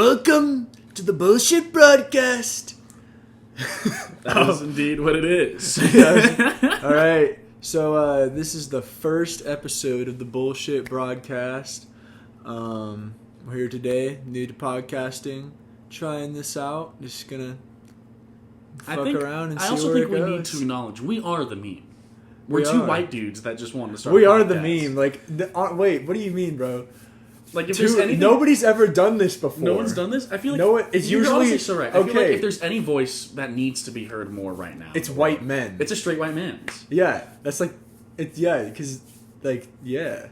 Welcome to the Bullshit Broadcast. That is indeed what it is. All right. So this is the first episode of the Bullshit Broadcast. We're here today, new to podcasting, trying this out. Just gonna around and see where it goes. I also think we need to acknowledge we are the meme. We're two white dudes that just wanted to start. We are the meme. Like, wait, what do you mean, bro? Like, if there's anything, nobody's ever done this before. No one's done this. I feel like it's you're usually so right. I feel like if there's any voice that needs to be heard more right now, it's white men. It's a straight white man. Yeah, that's like, because yeah.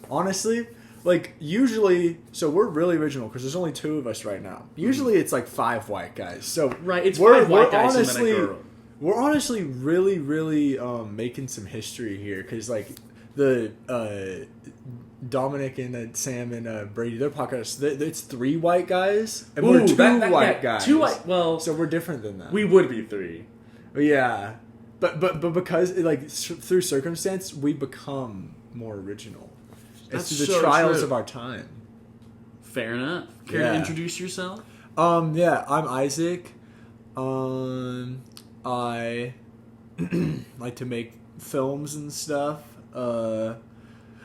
Honestly, like usually, so we're really original because there's only two of us right now. Usually, it's like five white guys. So right, it's five white guys honestly, and then a girl. We're honestly really making some history here because like the Dominic and Sam and Brady, their podcast, it's three white guys and we're two white guys. Two white. Well, so we're different than that. We would be three. Yeah, but because through circumstance we become more original. That's it's through the so trials true. of our time. Fair enough. Care to introduce yourself? Yeah, I'm Isaac. I like to make films and stuff.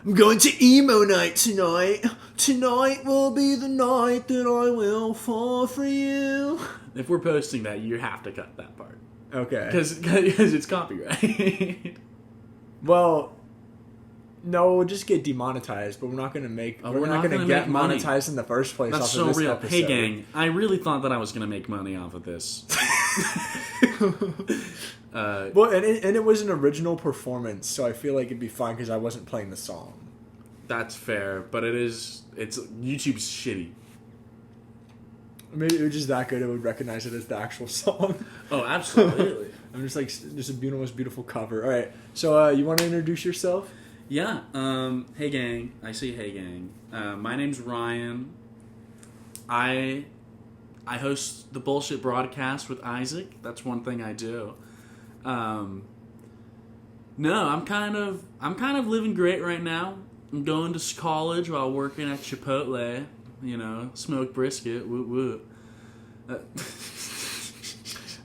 I'm going to emo night tonight. Tonight will be the night that I will fall for you. If we're posting that, you have to cut that part. Okay. Because it's copyright. Well, no, we'll just get demonetized, but we're not going to make... we're not going to get monetized in the first place. That's off so of this real. episode. Hey, gang, I really thought that I was going to make money off of this. Well, and it was an original performance, so I feel like it'd be fine because I wasn't playing the song. That's fair, but YouTube's shitty. Maybe it was just that good it would recognize it as the actual song. Oh, absolutely. I'm just like, just a most beautiful cover. All right, so you want to introduce yourself? Yeah. Hey, gang. I say hey, gang. My name's Ryan. I host the Bullshit Broadcast with Isaac. That's one thing I do. No, I'm kind of living great right now. I'm going to college while working at Chipotle. You know, smoke brisket. Woo woo.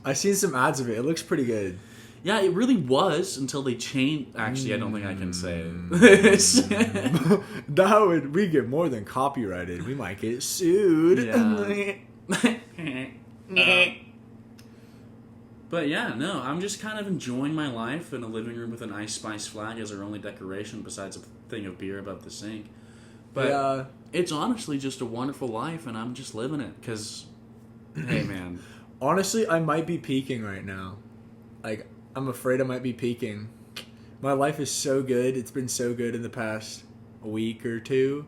I've seen some ads of it. It looks pretty good. Yeah, it really was until they changed. Actually, I don't think I can say it. We get more than copyrighted. We might get sued. Yeah. But yeah, no, I'm just kind of enjoying my life in a living room with an Ice Spice flag as our only decoration besides a thing of beer above the sink. But it's honestly just a wonderful life, and I'm just living it because, hey, man. Honestly, I might be peaking right now. Like, I'm afraid I might be peaking. My life is so good. It's been so good in the past week or two.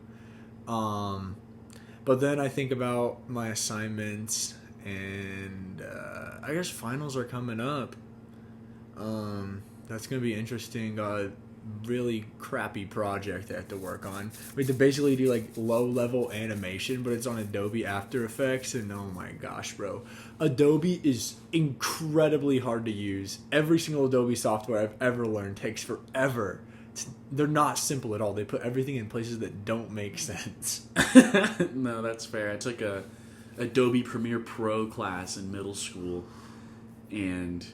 But then I think about my assignments, and I guess finals are coming up. That's going to be interesting. Really crappy project I have to work on. We have to basically do like low-level animation, but it's on Adobe After Effects, and oh my gosh, bro. Adobe is incredibly hard to use. Every single Adobe software I've ever learned takes forever. They're not simple at all. They put everything in places that don't make sense. No, that's fair. I took a Adobe Premiere Pro class in middle school, and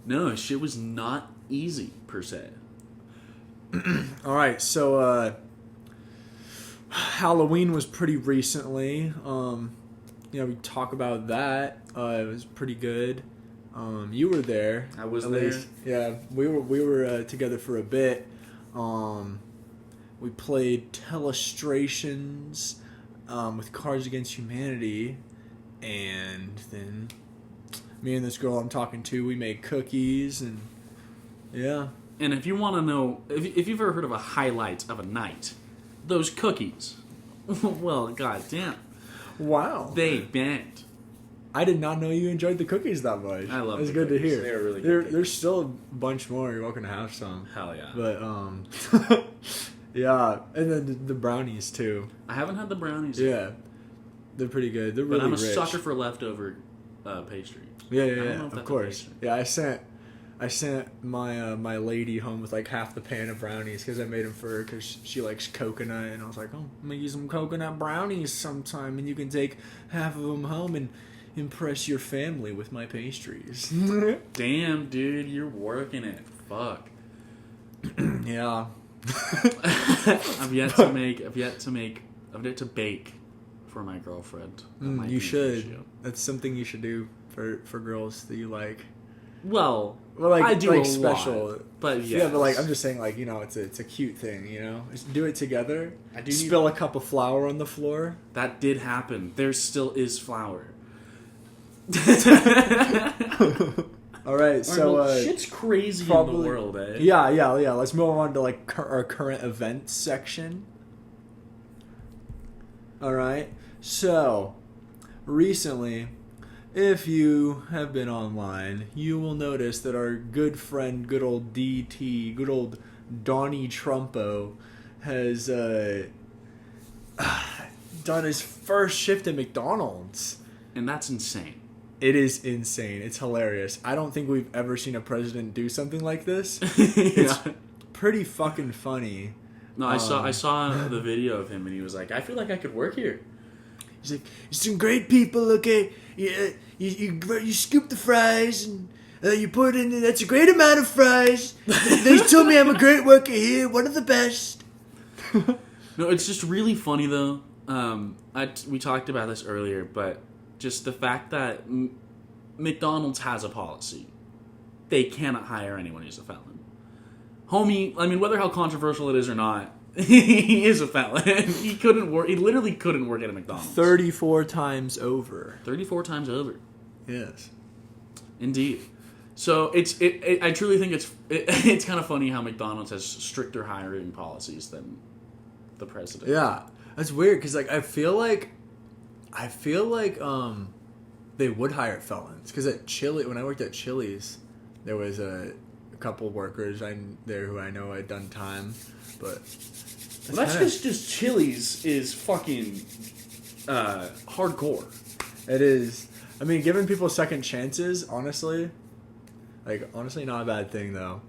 no, shit was not easy per se. All right, so Halloween was pretty recently. We talk about that. It was pretty good. You were there. I was at there. Least. Yeah, we were together for a bit. We played Telestrations with Cards Against Humanity, and then me and this girl I'm talking to, we made cookies, and yeah. And if you want to know, if you've ever heard of a highlight of a night, those cookies, well, goddamn. Wow. They banged. I did not know you enjoyed the cookies that much. I love it. It's the good cookies. to hear. They're really good. There's still a bunch more. You're welcome to have some. Hell yeah. But, yeah. And then the brownies, too. I haven't had the brownies. Yeah. They're pretty good. They're really rich. But I'm a sucker for leftover pastry. Yeah. Of course. Yeah, I sent I sent my lady home with like half the pan of brownies because I made them for her because she likes coconut, and I was like, oh, I'm gonna use some coconut brownies sometime, and you can take half of them home and impress your family with my pastries. Damn, dude, you're working it. Fuck. Yeah. I've yet to bake for my girlfriend. That might You be an should. issue. That's something you should do for girls that you like. Well, Like, I do like a special. lot, but Yeah, but like I'm just saying, like, you know, it's a cute thing, you know. Just do it together. I do Spill a cup of flour on the floor. that did happen. There still is flour. All right, so well, shit's crazy in probably- the world, eh? yeah. Let's move on to like our current events section. All right, so recently, if you have been online, you will notice that our good friend, good old DT, good old Donnie Trumpo, has done his first shift at McDonald's. And that's insane. It is insane. It's hilarious. I don't think we've ever seen a president do something like this. Yeah. Pretty fucking funny. No, I saw the video of him, and he was like, "I feel like I could work here." He's like, some great people, okay? You scoop the fries and you put in, that's a great amount of fries. They told me I'm a great worker here, one of the best. No, it's just really funny though. We talked about this earlier, but just the fact that McDonald's has a policy. They cannot hire anyone who's a felon. Homie, I mean, whether how controversial it is or not, he is a felon. He couldn't work. He literally couldn't work at a McDonald's. 34 times over. 34 times over. Yes. Indeed. So I truly think it's kind of funny how McDonald's has stricter hiring policies than the president. Yeah. That's weird, because like I feel like they would hire felons. Because at Chili, when I worked at Chili's, there was a couple workers there who I know had done time, but Well, that's just Chili's is fucking hardcore. it is. I mean, giving people second chances, honestly, not a bad thing though.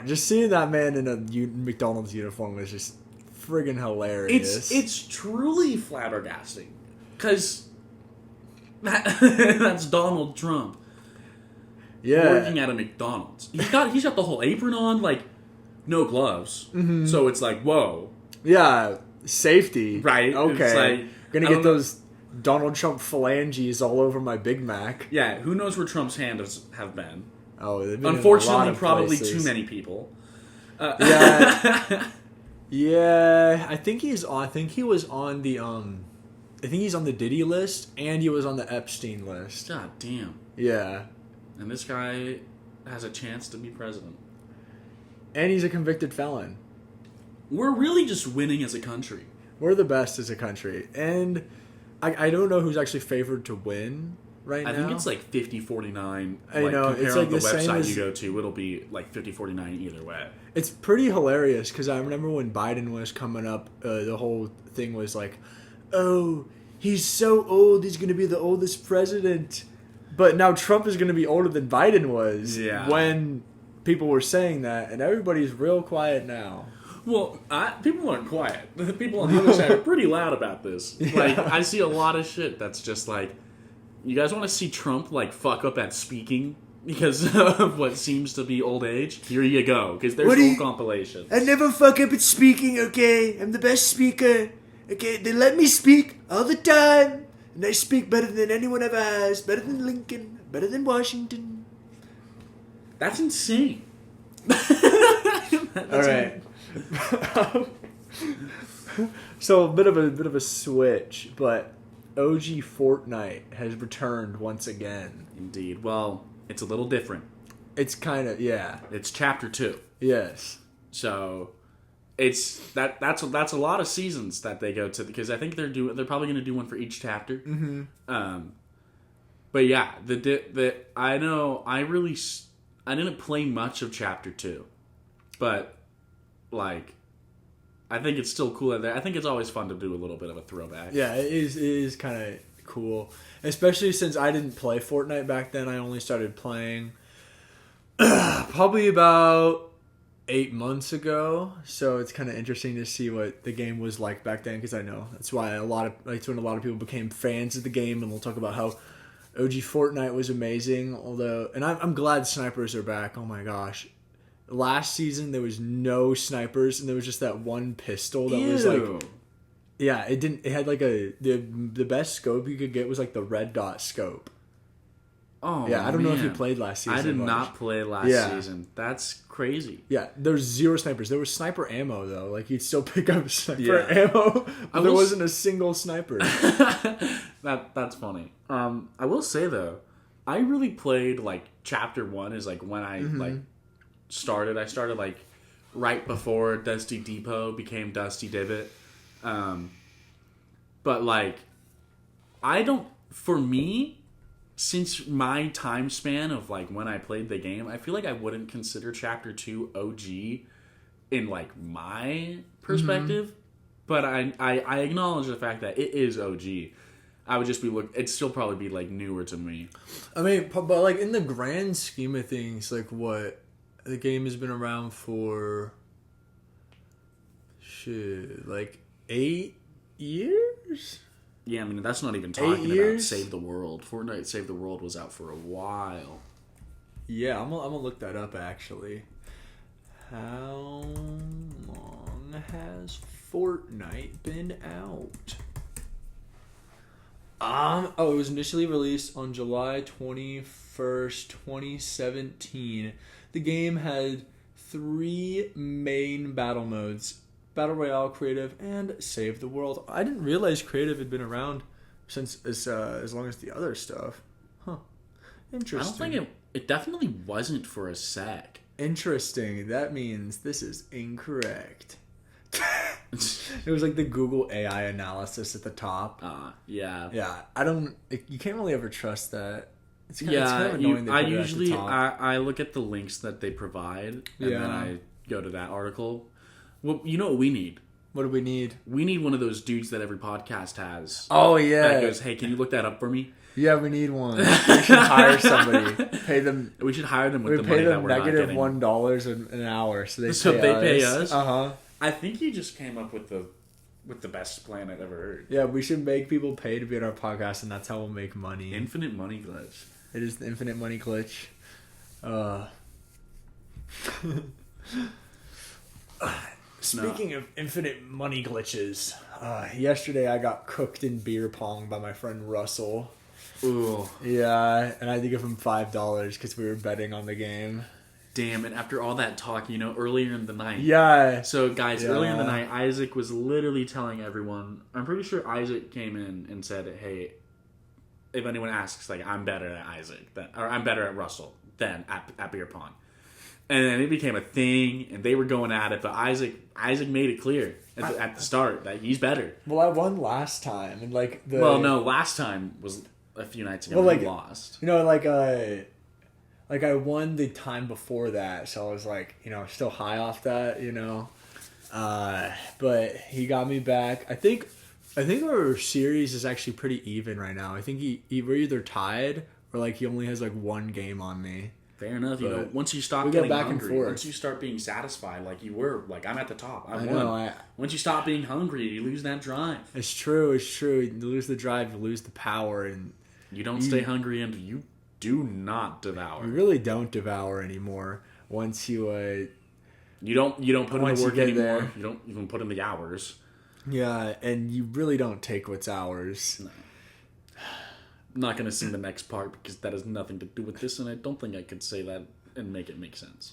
Just seeing that man in a McDonald's uniform was just friggin' hilarious. It's truly flabbergasting because that's Donald Trump working at a McDonald's. He's got the whole apron on, like no gloves. Mm-hmm. So it's like, whoa, yeah, safety, right? Okay, It's like, gonna get those Donald Trump phalanges all over my Big Mac. Yeah, who knows where Trump's hands have been? Oh, they've been Unfortunately, in a lot of probably places. too many people. Yeah, yeah. I think he was on the I think he's on the Diddy list, and he was on the Epstein list. God damn. Yeah, And this guy has a chance to be president. and he's a convicted felon. We're really just winning as a country. We're the best as a country, and I don't know who's actually favored to win right now. I think it's like 50-49. I know, Compare it's on like the the same website as- you go to, it'll be like 50-49 either way. It's pretty hilarious because I remember when Biden was coming up, the whole thing was like, "Oh, he's so old, he's going to be the oldest president." But now Trump is going to be older than Biden was. Yeah. When people were saying that, and everybody's real quiet now. Well, people aren't quiet. The people on the other side are pretty loud about this. Like, I see a lot of shit that's just like, you guys want to see Trump like fuck up at speaking because of what seems to be old age? Here you go, because there's whole compilation. I never fuck up at speaking, okay? I'm the best speaker. Okay, they let me speak all the time. And I speak better than anyone ever has. Better than Lincoln. Better than Washington. That's insane. All right. So a bit of a switch, but OG Fortnite has returned once again. Indeed. Well, it's a little different. It's kind of It's chapter 2. yes. So it's that's a lot of seasons that they go to, because I think they're probably going to do one for each chapter. Mm-hmm. But yeah, I know I didn't play much of chapter 2, but like I think it's still cool. I think it's always fun to do a little bit of a throwback. Yeah, it is kind of cool. Especially since I didn't play Fortnite back then. I only started playing probably about 8 months ago. So it's kind of interesting to see what the game was like back then, because I know that's why that's when a lot of people became fans of the game, and we'll talk about how OG Fortnite was amazing. Although, and I'm glad snipers are back. Oh my gosh. Last season there was no snipers, and there was just that one pistol that was like, yeah, it had like the best scope you could get was like the red dot scope. Oh yeah, I don't know if you man. played last season. I did much. not play last season. That's crazy. Yeah, there's 0 snipers. There was sniper ammo though. Like you'd still pick up sniper Yeah. ammo, but there wasn't a single sniper. That's funny. I will say though, I really played like chapter 1 is like when I like started. I started like right before Dusty Depot became Dusty Divot. But like, for me, since my time span of like when I played the game, I feel like I wouldn't consider chapter 2 OG in like my perspective, but I acknowledge the fact that it is OG. I would just it'd still probably be like newer to me. I mean, but like in the grand scheme of things, like what the game has been around for, like 8 years. Yeah, I mean, that's not even talking 8 about years? Save the World. Fortnite Save the World was out for a while. Yeah, I'm gonna look that up actually. How long has Fortnite been out? It was initially released on July 21st, 2017. The game had 3 main battle modes: Battle Royale, Creative, and Save the World. I didn't realize Creative had been around since as long as the other stuff. Huh. Interesting. I don't think it definitely wasn't for a sec. Interesting. That means this is incorrect. It was like the Google AI analysis at the top. Yeah. Yeah, you can't really ever trust that. It's kind Yeah, of annoying they I put it at the usually top. I look at the links that they provide, and Yeah. then I go to that article. Well, you know what we need? What do we need? We need one of those dudes that every podcast has. Oh That yeah. goes, hey, can you look that up for me? Yeah, we need one. We should hire somebody. Pay them. We should hire them with We the pay money that them we're not negative getting. $1 an hour, so they pay us? Uh-huh. I think you just came up with the best plan I've ever heard. Yeah, we should make people pay to be on our podcast, and that's how we'll make money. Infinite money glitch. It is the infinite money glitch. Speaking of infinite money glitches, yesterday I got cooked in beer pong by my friend Russell. Ooh. Yeah, and I had to give him $5 because we were betting on the game. Damn, and after all that talk, earlier in the night. Yeah. So, guys, earlier in the Yeah. night, Isaac was literally telling everyone. I'm pretty sure Isaac came in and said, "Hey, if anyone asks, like, I'm better at Isaac, or I'm better at Russell than at beer pong." And then it became a thing, and they were going at it. But Isaac made it clear at the start that he's better. Well, I won last time, and like Well, no, last time was a few nights ago. Well, Well, like- we lost. You know, like I won the time before that, so I was like, still high off that, But he got me back. I think our series is actually pretty even right now. I think we're either tied or like he only has like one game on me. Fair enough. But Once you stop we go getting back and hungry, forth. once you start being satisfied, like you were, like I'm at the top. I won. know. Once you stop being hungry, you lose that drive. It's true. You lose the drive, you lose the power, and You don't stay hungry, and you do not devour. you really don't devour anymore. Once you You don't put in Once the you work get anymore. there. You don't even put in the hours. yeah, and you really don't take what's ours. I'm not gonna sing the next part because that has nothing to do with this, and I don't think I could say that and make it make sense.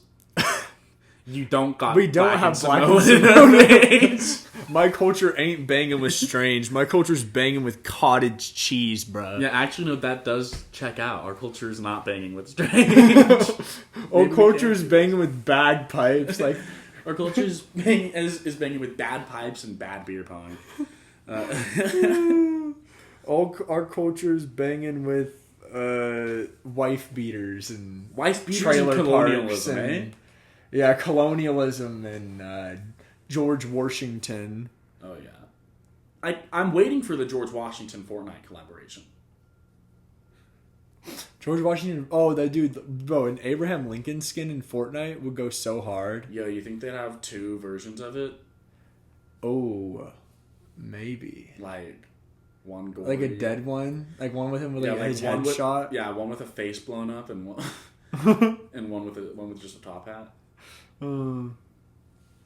You don't got. We don't black have and black Samoan and in our veins. My culture ain't banging with strange. My culture's banging with cottage cheese, bro. Yeah, actually, no, that does check out. Our culture is not banging with strange. Our culture's banging with bagpipes. Like, Our culture is banging with bad pipes and bad beer pong. our culture's banging with wife beaters and Wife beaters trailer and parks colonialism, and eh? yeah, colonialism and George Washington. Oh yeah. I'm waiting for the George Washington Fortnite collaboration. George Washington. Oh, that dude, bro! An Abraham Lincoln skin in Fortnite would go so hard. Yo, you think they'd have 2 versions of it? Oh, maybe Like one gory, like a dead one, like one with him with like his one head with, shot. Yeah, one with a face blown up and one and one with just a top hat.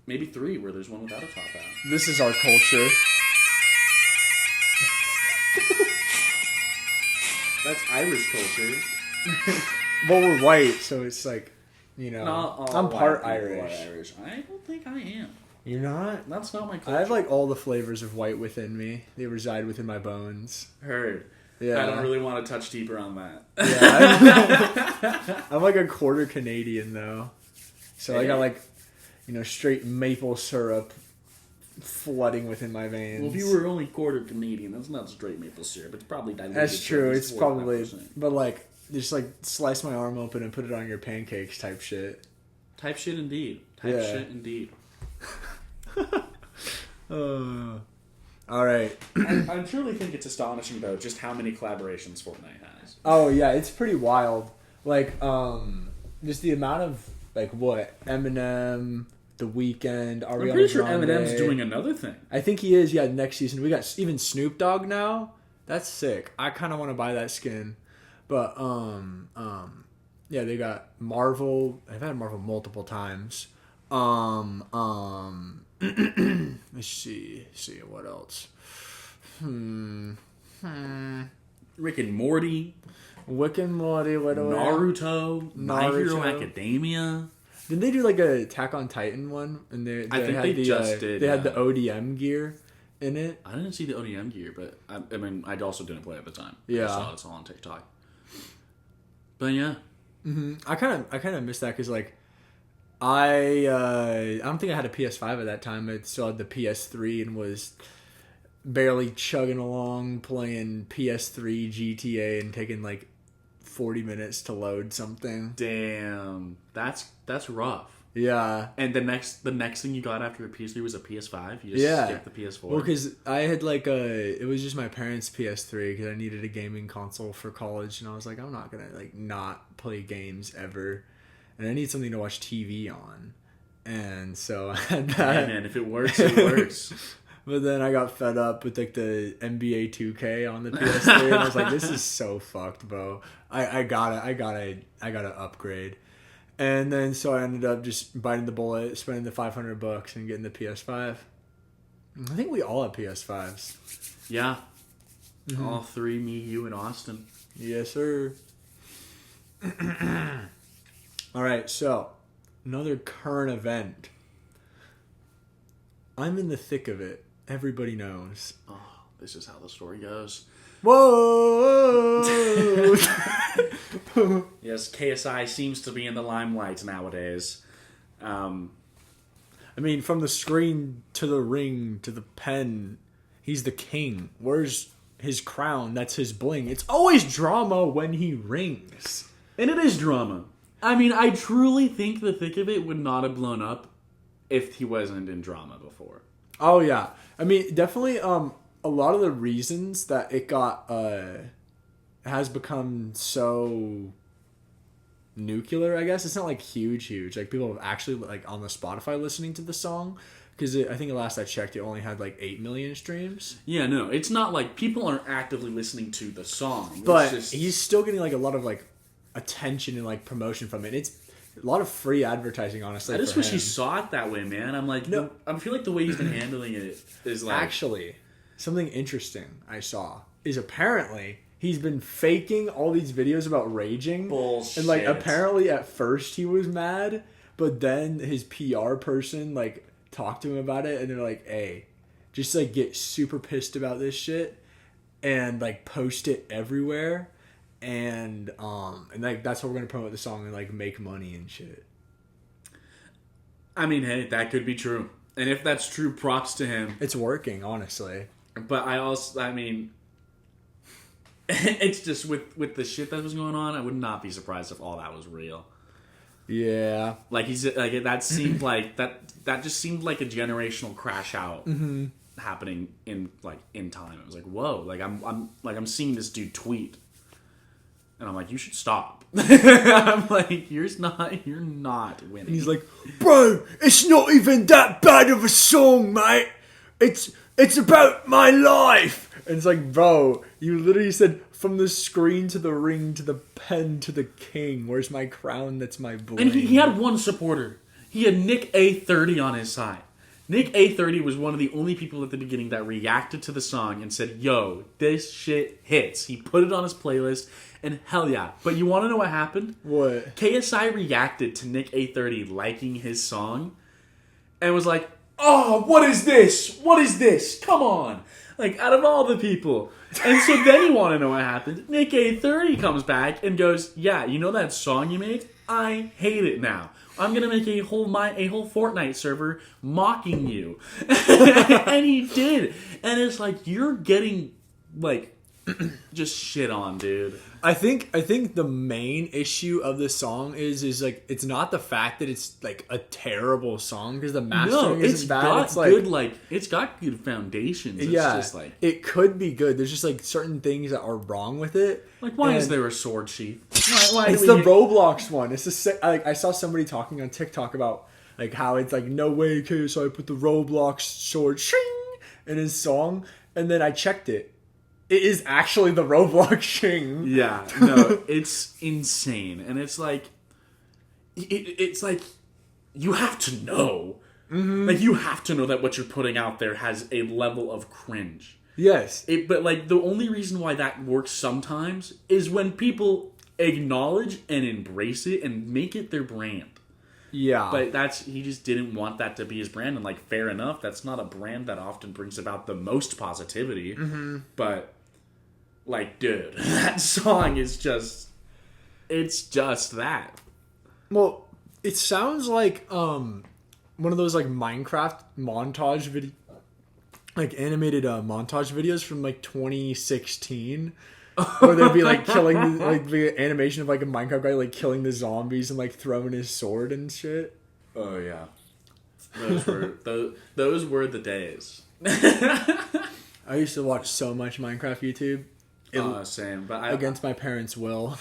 Maybe 3 where there's one without a top hat. This is our culture. That's Irish culture. Well, we're white, so it's like, you know, Not all I'm part white people Irish. are Irish. I don't think I am. You're not? That's not my culture. I have like all the flavors of white within me. They reside within my bones. Heard. Yeah. I don't really want to touch deeper on that. Yeah. I'm like a quarter Canadian though. So I got like, you know, straight maple syrup flooding within my veins. Well, if you were only quarter Canadian, that's not straight maple syrup. It's probably diluted. That's true. to It's probably, 45%. but like, just like slice my arm open and put it on your pancakes type shit. Type shit indeed. Type Yeah. shit indeed. All right. I truly think it's astonishing though just how many collaborations Fortnite has. Oh yeah, it's pretty wild. Like, just the amount of like what Eminem, The Weeknd, Ariana I'm pretty sure Grande. Eminem's doing another thing. I think he is. Yeah, next season we got even Snoop Dogg now. That's sick. I kind of want to buy that skin, but yeah, they got Marvel. I've had Marvel multiple times. Let's see what else. Rick and Morty, Rick and Morty. What do Naruto, My Hero Naruto. Academia. Didn't they do like a Attack on Titan one? And they I think had they the, just did, They had yeah. the ODM gear in it. I didn't see the ODM gear, but I mean, I also didn't play at the time. Yeah. I saw it's all on TikTok. But yeah, I kind of missed that because like I don't think I had a PS5 at that time. I still had the PS3 and was barely chugging along playing PS3 GTA and taking like 40 minutes to load something. damn, that's rough. Yeah. And the next thing you got after the PS3 was a PS5. You just Yeah. skipped the PS4. Well, because I had like it was just my parents' PS3 because I needed a gaming console for college, and I was like, I'm not gonna like not play games ever, and I need something to watch TV on, and so I had that. Hey man, if it works, it works. But then I got fed up with like the NBA 2K on the PS3, and I was like, this is so fucked, bro. I gotta upgrade. And then so I ended up just biting the bullet, spending the $500 and getting the PS5. I think we all have PS5s. Yeah. All 3, me, you, and Austin. Yes, sir. All right, so another current event. I'm in the thick of it. Everybody knows. Oh, this is how the story goes. Whoa! Yes, KSI seems to be in the limelight nowadays. I mean, from the screen to the ring to the pen, he's the king. Where's his crown? That's his bling. It's always drama when he rings. And it is drama. I mean, I truly think the thick of it would not have blown up if he wasn't in drama before. Oh yeah, I mean, definitely. A lot of the reasons that it got has become so nuclear, I guess it's not like huge. Like people have actually like on the Spotify listening to the song because I think the last I checked, it only had like 8 million streams. Yeah, no, it's not like people aren't actively listening to the song. It's But just, he's still getting like a lot of like attention and like promotion from it. It's a lot of free advertising, honestly. I just for wish him. he saw it that way, man. I'm like, No. I feel like the way he's been handling it is like Actually, something interesting I saw is apparently he's been faking all these videos about raging. bullshit. And like apparently at first he was mad, but then his PR person like talked to him about it and they're like, hey, just like get super pissed about this shit and like post it everywhere and like that's how we're gonna promote the song and like make money and shit. I mean, hey, that could be true. And if that's true, props to him. It's working, honestly. But I mean, it's just with the shit that was going on, I would not be surprised if all that was real. Yeah. Like that seemed like that just seemed like a generational crash out happening in time. It was like, whoa, like I'm seeing this dude tweet, and I'm like, you should stop. I'm like, you're not winning. And he's like, bro, it's not even that bad of a song, mate. It's about my life. And it's like, bro, you literally said, from the screen to the ring to the pen to the king. Where's my crown? That's my bling. And he had one supporter. He had Nick A30 on his side. Nick A30 was one of the only people at the beginning that reacted to the song and said, yo, this shit hits. He put it on his playlist, and hell yeah. But you want to know what happened? What? KSI reacted to Nick A30 liking his song and was like, oh, what is this? What is this? Come on. Like, out of all the people. And so then you want to know what happened. Nick A30 comes back and goes, yeah, you know that song you made? I hate it now. I'm gonna make a whole Fortnite server mocking you. And he did. And it's like, you're getting, like, just shit on, dude. I think the main issue of this song is like, it's not the fact that it's like a terrible song, because the mastering isn't bad. It's got good foundations. It's yeah, just like, it could be good. There's just like certain things that are wrong with it. Like, why is there a sword sheath? Why it's the Roblox one. It's the I saw somebody talking on TikTok about like how it's like, no way, KSI put the Roblox sword shing in his song, and then I checked it. It is actually the Roblox shing. Yeah, no, it's insane, and it's like, it's like, you have to know, like, you have to know that what you're putting out there has a level of cringe. Yes, But like, the only reason why that works sometimes is when people acknowledge and embrace it and make it their brand. yeah, But he just didn't want that to be his brand, and like, fair enough, that's not a brand that often brings about the most positivity. But like, dude, that song is just, it's just that. Well, it sounds like one of those like Minecraft montage video, like animated montage videos from like 2016, where they'd be like killing like the animation of like a Minecraft guy like killing the zombies and like throwing his sword and shit. Oh yeah, those were the days. I used to watch so much Minecraft YouTube. Same, but Against my parents' will.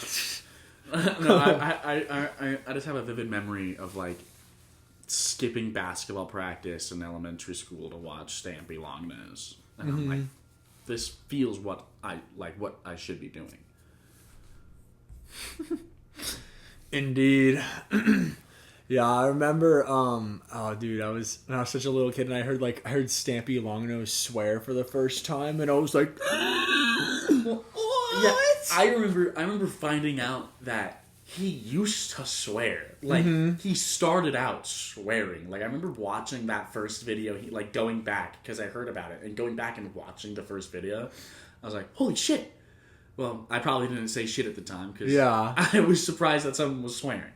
No, I just have a vivid memory of like skipping basketball practice in elementary school to watch Stampy Longnose, and I'm like, this feels what I should be doing. Indeed. Yeah, I remember. Oh, dude, when I was such a little kid, and I heard Stampy Longnose swear for the first time, and I was like, what? Yeah, I remember finding out that he used to swear. Like, he started out swearing. Like, I remember watching that first video. He like going back because I heard about it and going back and watching the first video. I was like, holy shit. Well, I probably didn't say shit at the time because I was surprised that someone was swearing.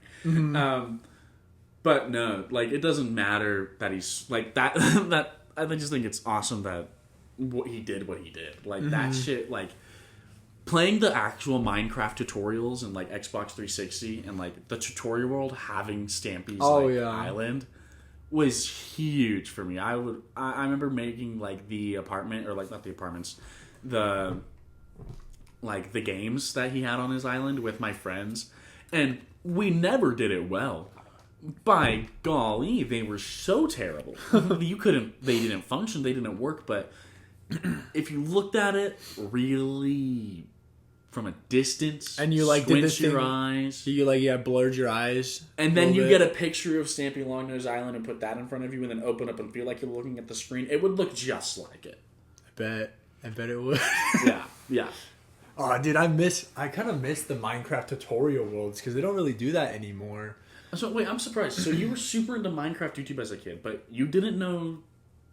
But no, like, it doesn't matter that he's like that. That I just think it's awesome that what he did. Like, that shit, like, playing the actual Minecraft tutorials and like Xbox 360 and like the tutorial world having Stampy's island was huge for me. I remember making like the apartment, or like not the apartments, the games that he had on his island with my friends, and we never did it well. By golly, they were so terrible. They didn't function, they didn't work, but if you looked at it really from a distance, and you like did this your thing, eyes, you like blurred your eyes, and then you get a picture of Stampy Longnose Island and put that in front of you, and then open up and feel like you're looking at the screen, it would look just like it. I bet it would. Yeah. Oh, dude, I kind of miss the Minecraft tutorial worlds because they don't really do that anymore. So wait, I'm surprised. So you were super into Minecraft YouTube as a kid, but you didn't know.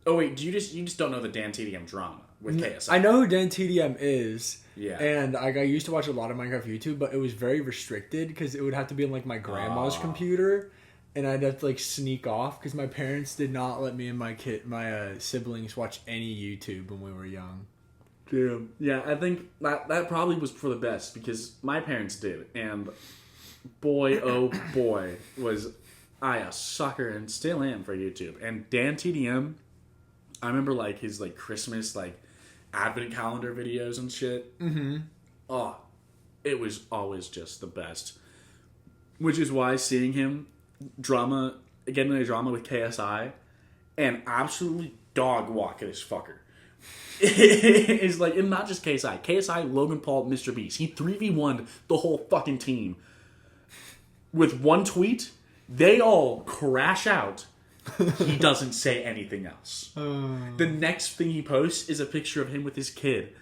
Oh wait, you just don't know the Dan TDM drama with KSI. I know who Dan TDM is. Yeah. And I used to watch a lot of Minecraft YouTube, but it was very restricted because it would have to be on like my grandma's computer, and I'd have to like sneak off because my parents did not let me and my siblings watch any YouTube when we were young. Damn. Yeah, I think that probably was for the best because my parents did, and boy, oh boy, was I a sucker and still am for YouTube. And Dan TDM, I remember like his like Christmas like advent calendar videos and shit. Mm-hmm. Oh, it was always just the best. Which is why seeing him get in a drama with KSI and absolutely dog walk at this fucker. It's like, and not just KSI, Logan Paul, Mr. Beast. He 3v1'd the whole fucking team. With one tweet, they all crash out. He doesn't say anything else. The next thing he posts is a picture of him with his kid.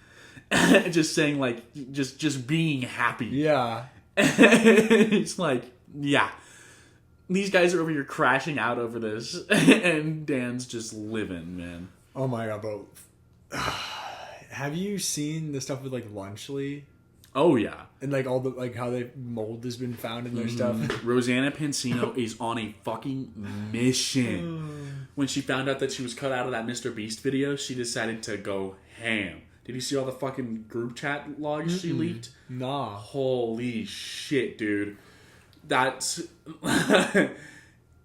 Just saying, like, just being happy. Yeah. It's like, yeah. These guys are over here crashing out over this. And Dan's just living, man. Oh my god, bro. Have you seen the stuff with, like, Lunchly? Oh, yeah. And, like, all the, like, how the mold has been found in their stuff? Rosanna Pansino is on a fucking mission. When she found out that she was cut out of that Mr. Beast video, she decided to go ham. Did you see all the fucking group chat logs she leaked? Nah. Holy shit, dude. That's...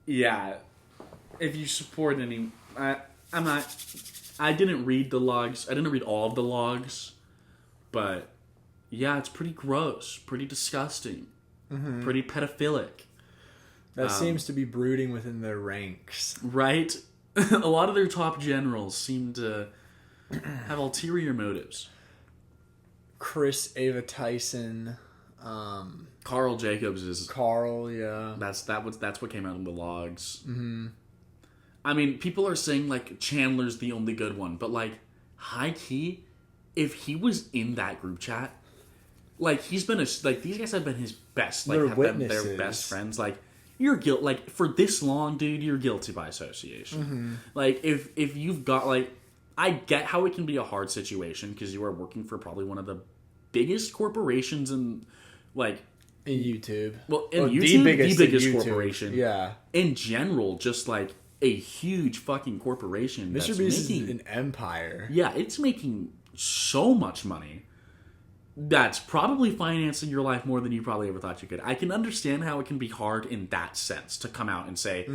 yeah. If you support any... I'm not... I didn't read the logs. I didn't read all of the logs. But... yeah, it's pretty gross, pretty disgusting, pretty pedophilic. That seems to be brooding within their ranks. Right? A lot of their top generals seem to have ulterior motives. Chris Ava Tyson, Carl Jacobs is... Carl, yeah. That's what came out in the logs. Mm-hmm. I mean, people are saying, like, Chandler's the only good one, but, like, high-key, if he was in that group chat... like, he's been like, these guys have been his best. Like, They're have witnesses. been their best friends. Like, you're guilty. Like, for this long, dude, you're guilty by association. Mm-hmm. Like, if you've got, like, I get how it can be a hard situation because you are working for probably one of the biggest corporations in, like... in YouTube. Well, in YouTube, the biggest YouTube. Corporation. Yeah. In general, just, like, a huge fucking corporation. Mr. Beast is an empire. Yeah, it's making so much money. That's probably financing your life more than you probably ever thought you could. I can understand how it can be hard in that sense to come out and say,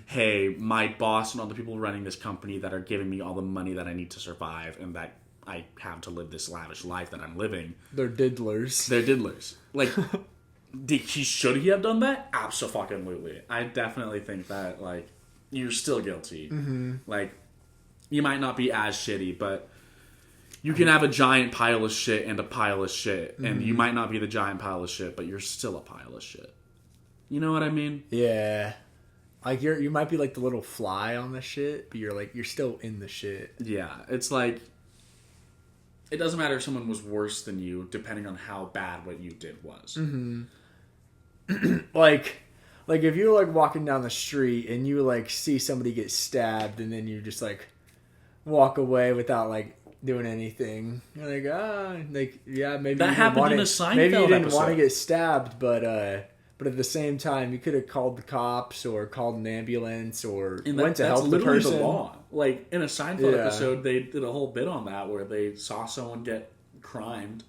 hey, my boss and all the people running this company that are giving me all the money that I need to survive and that I have to live this lavish life that I'm living. They're diddlers. They're diddlers. Like, should he have done that? Abso-fucking-lutely. I definitely think that, like, you're still guilty. Like, you might not be as shitty, but... you can have a giant pile of shit and a pile of shit, and you might not be the giant pile of shit, but you're still a pile of shit. You know what I mean? Yeah. Like, you might be like the little fly on the shit, but you're still in the shit. Yeah, it's like, it doesn't matter if someone was worse than you, depending on how bad what you did was. Like if you're like walking down the street and you like see somebody get stabbed and then you just like walk away without like doing anything. You're like, yeah, maybe that happened in a Seinfeld maybe you didn't episode. want to get stabbed, but at the same time, you could have called the cops or called an ambulance or went to help the person. The law. Like in a Seinfeld episode, they did a whole bit on that where they saw someone get crimed,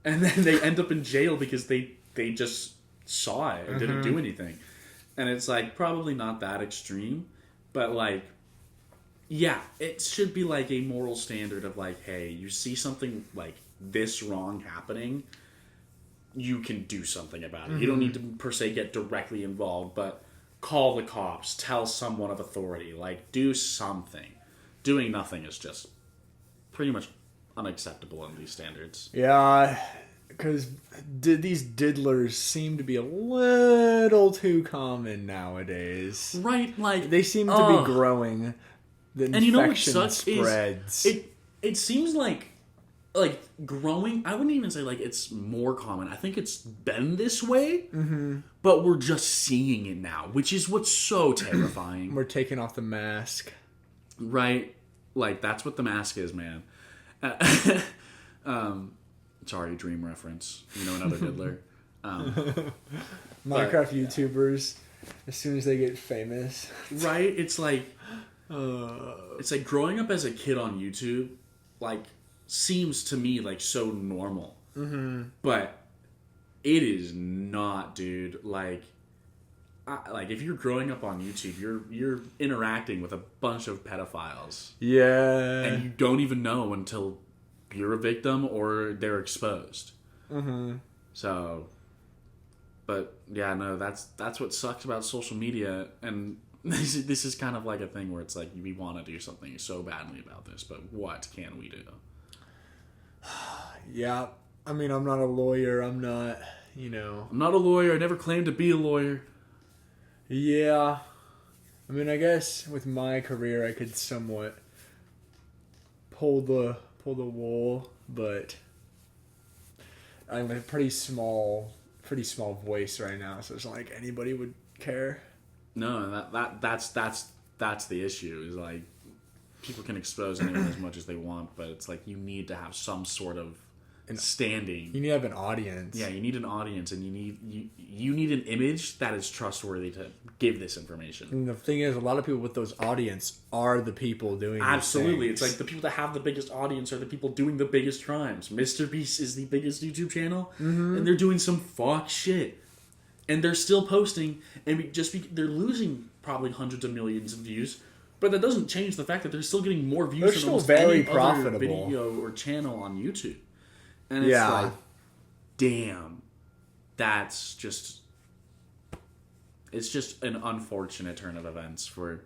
and then they end up in jail because they just saw it and didn't do anything. And it's like probably not that extreme, but like. Yeah, it should be like a moral standard of like, hey, you see something like this wrong happening, you can do something about it. You don't need to per se get directly involved, but call the cops, tell someone of authority, like do something. Doing nothing is just pretty much unacceptable in these standards. Yeah, because these diddlers seem to be a little too common nowadays. Right, like... they seem to be growing. The infection, and you know what sucks spreads. Is it seems like growing. I wouldn't even say like it's more common. I think it's been this way, but we're just seeing it now, which is what's so terrifying. We're taking off the mask, right? Like that's what the mask is, man. Sorry, dream reference. You know, another diddler. Minecraft YouTubers, as soon as they get famous, right? It's like growing up as a kid on YouTube, like seems to me like so normal, but it is not, dude. Like like if you're growing up on YouTube, you're interacting with a bunch of pedophiles, Yeah. and you don't even know until you're a victim or they're exposed. Mm-hmm. So, but yeah, no, that's what sucks about social media, and this is kind of like a thing where it's like we want to do something so badly about this, but what can we do? Yeah. I mean, I'm not a lawyer. I'm not, I'm not a lawyer. I never claimed to be a lawyer. Yeah. I mean, I guess with my career, I could somewhat pull the wool, but I'm a pretty small voice right now, so it's not like anybody would care. No, that's the issue. Is like people can expose anyone as much as they want, but it's like you need to have some sort of standing. You need to have an audience. Yeah, you need an audience, and you need an image that is trustworthy to give this information. And the thing is, a lot of people with those audience are the people doing these Absolutely. things. It's like the people that have the biggest audience are the people doing the biggest crimes. Mr. Beast is the biggest YouTube channel, and they're doing some fuck shit. And they're still posting, and they're losing probably hundreds of millions of views, but that doesn't change the fact that they're still getting more views They're than still almost very any profitable. other video or channel on YouTube. And it's Yeah. like, damn, that's just... It's just an unfortunate turn of events for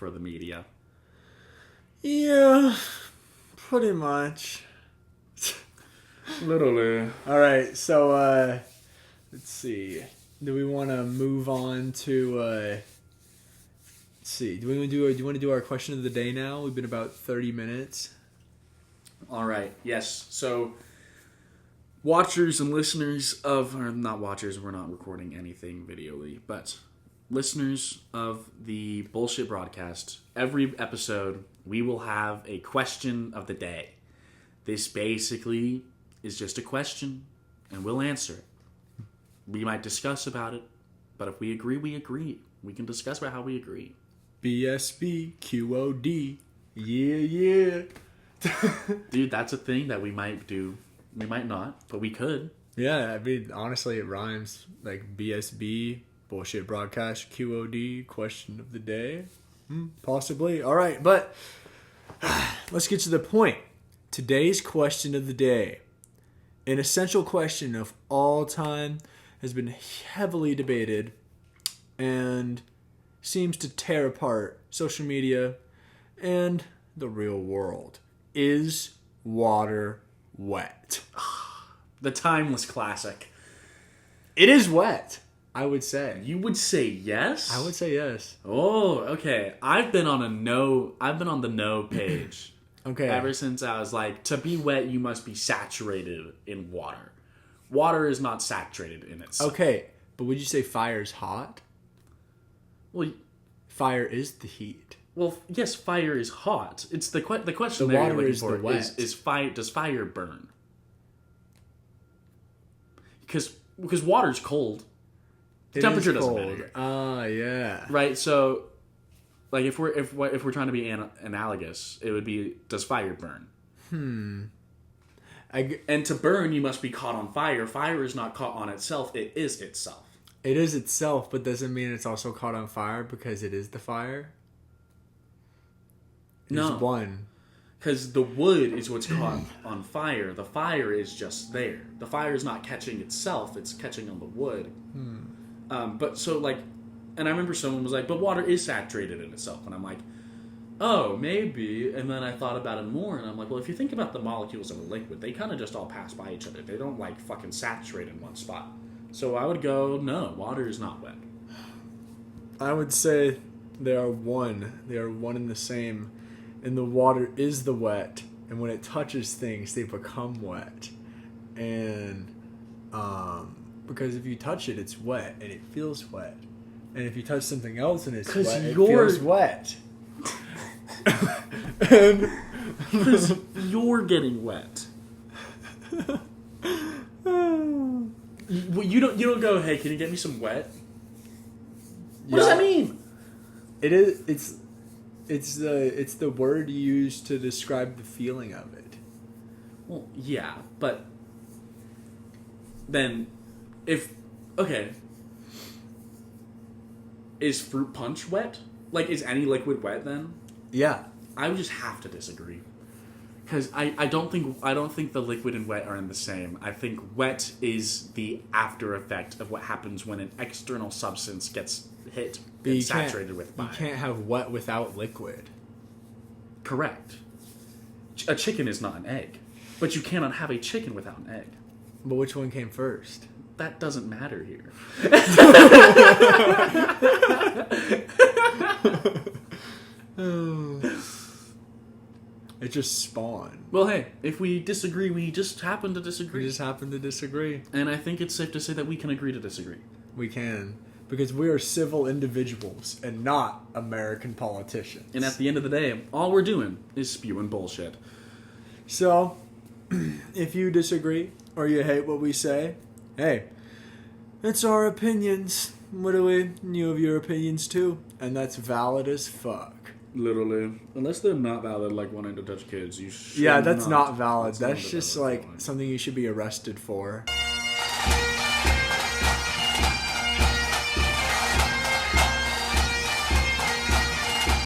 the media. Yeah, pretty much. Literally. All right, so let's see. Do we want to move on to? Let's see. Do you want to do our question of the day now? We've been about 30 minutes. All right. Yes. So, watchers and listeners of, or not watchers, we're not recording anything videoly, but listeners of the Bullshit Broadcast, every episode we will have a question of the day. This basically is just a question, and we'll answer it. We might discuss about it, but if we agree, we agree. We can discuss about how we agree. BSB QOD. Yeah. Dude, that's a thing that we might do. We might not, but we could. Yeah, I mean, honestly, it rhymes. Like BSB, bullshit broadcast, QOD, question of the day. Possibly. All right, but let's get to the point. Today's question of the day, an essential question of all time, has been heavily debated and seems to tear apart social media and the real world. Is water wet? The timeless classic. It is wet, I would say. You would say yes? I would say yes. Oh, okay. I've been on the no page. Okay. Ever since I was like, to be wet, you must be saturated in water. Water is not saturated in itself. Okay, but would you say fire's hot? Well, Fire is the heat. yes, fire is hot. It's the question The that you're water looking is for the wet. is fire. Does fire burn? Because water's cold. It Temperature is doesn't cold. matter. Ah, yeah. Right, so like if we're trying to be analogous, it would be, does fire burn? And to burn, you must be caught on fire. Fire is not caught on itself; it is itself. It is itself, but doesn't mean it's also caught on fire because it is the fire. No. There's one. Because the wood is what's caught on fire. The fire is just there. The fire is not catching itself; it's catching on the wood. But so like, and I remember someone was like, "But water is saturated in itself," and I'm like, "Oh, maybe." And then I thought about it more, and I'm like, "Well, if you think about the molecules of a liquid, they kind of just all pass by each other. They don't like fucking saturate in one spot." So I would go, "No, water is not wet." I would say they are one. They are one and the same. And the water is the wet. And when it touches things, they become wet. And because if you touch it, it's wet and it feels wet. And if you touch something else and it's 'Cause wet, it you're- feels wet. And Because you're getting wet. You don't go, "Hey, can you get me some wet?" What does that mean? It is. It's the word used to describe the feeling of it. Well, yeah, but then if is fruit punch wet? Like, is any liquid wet then? Yeah. I would just have to disagree. Because I don't think the liquid and wet are in the same. I think wet is the after effect of what happens when an external substance gets hit But and saturated with You fire. can't have wet without liquid. Correct. A chicken is not an egg. But you cannot have a chicken without an egg. But which one came first? That doesn't matter here. It just spawned. Well, hey, if we disagree, we just happen to We disagree. just happen to disagree. And I think it's safe to say that we can agree to disagree. We can. Because we are civil individuals and not American politicians. And at the end of the day, all we're doing is spewing bullshit. So, if you disagree or you hate what we say, hey, it's our opinions. What do we? You have your opinions too. And that's valid as fuck. Literally. Unless they're not valid, like wanting to touch kids, you should Yeah, that's not valid. That's not That's a just valid like feeling. something you should be arrested for.